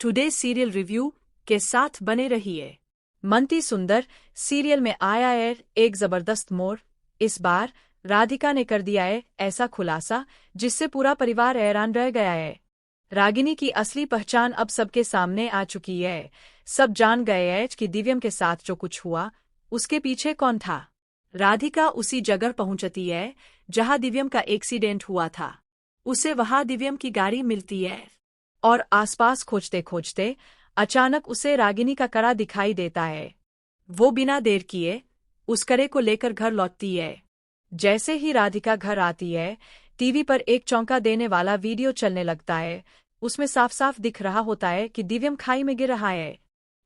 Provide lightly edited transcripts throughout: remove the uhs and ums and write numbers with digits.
Today serial review के साथ बने रहिए। मंती सुंदर सीरियल में आया है एक जबरदस्त मोड़। इस बार राधिका ने कर दिया है ऐसा खुलासा जिससे पूरा परिवार हैरान रह गया है। रागिनी की असली पहचान अब सबके सामने आ चुकी है। सब जान गए हैं कि दिव्यम के साथ जो कुछ हुआ उसके पीछे कौन था। राधिका उसी जगह पहुंचती है जहां दिव्यम का एक्सीडेंट हुआ था। उसे वहां दिव्यम की गाड़ी मिलती है और आसपास खोजते खोजते अचानक उसे रागिनी का कड़ा दिखाई देता है। वो बिना देर किए उस कड़े को लेकर घर लौटती है। जैसे ही राधिका घर आती है टीवी पर एक चौंका देने वाला वीडियो चलने लगता है। उसमें साफ साफ दिख रहा होता है कि दिव्यम खाई में गिर रहा है।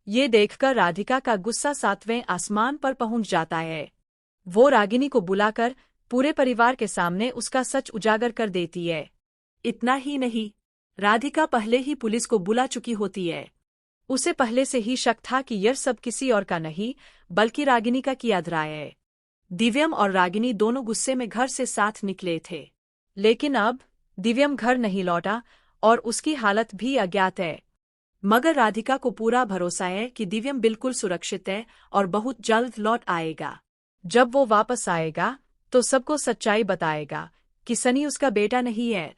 ये देखकर राधिका का गुस्सा 7वें आसमान पर पहुंच जाता है। वो रागिनी को बुलाकर पूरे परिवार के सामने उसका सच उजागर कर देती है। इतना ही नहीं, राधिका पहले ही पुलिस को बुला चुकी होती है। उसे पहले से ही शक था कि यह सब किसी और का नहीं बल्कि रागिनी का किया धरा है। दिव्यम और रागिनी दोनों गुस्से में घर से साथ निकले थे, लेकिन अब दिव्यम घर नहीं लौटा और उसकी हालत भी अज्ञात है। मगर राधिका को पूरा भरोसा है कि दिव्यम बिल्कुल सुरक्षित है और बहुत जल्द लौट आएगा। जब वो वापस आएगा तो सबको सच्चाई बताएगा कि सनी उसका बेटा नहीं है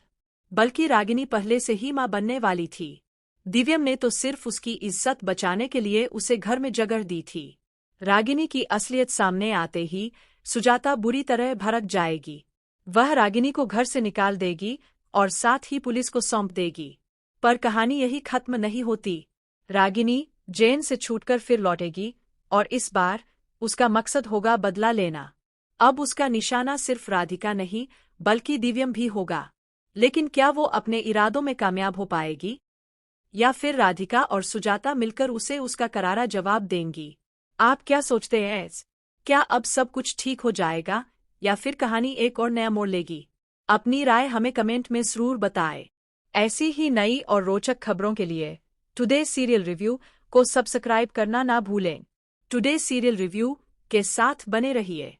बल्कि रागिनी पहले से ही मां बनने वाली थी। दिव्यम ने तो सिर्फ उसकी इज्जत बचाने के लिए उसे घर में जगह दी थी। रागिनी की असलियत सामने आते ही सुजाता बुरी तरह भड़क जाएगी। वह रागिनी को घर से निकाल देगी और साथ ही पुलिस को सौंप देगी। पर कहानी यही खत्म नहीं होती। रागिनी जेल से छूटकर फिर लौटेगी और इस बार उसका मकसद होगा बदला लेना। अब उसका निशाना सिर्फ राधिका नहीं बल्कि दिव्यम भी होगा। लेकिन क्या वो अपने इरादों में कामयाब हो पाएगी या फिर राधिका और सुजाता मिलकर उसे उसका करारा जवाब देंगी? आप क्या सोचते हैं? क्या अब सब कुछ ठीक हो जाएगा या फिर कहानी एक और नया मोड़ लेगी? अपनी राय हमें कमेंट में जरूर बताएं। ऐसी ही नई और रोचक खबरों के लिए टुडे सीरियल रिव्यू को सब्सक्राइब करना ना भूलें। टुडे सीरियल रिव्यू के साथ बने रहिए।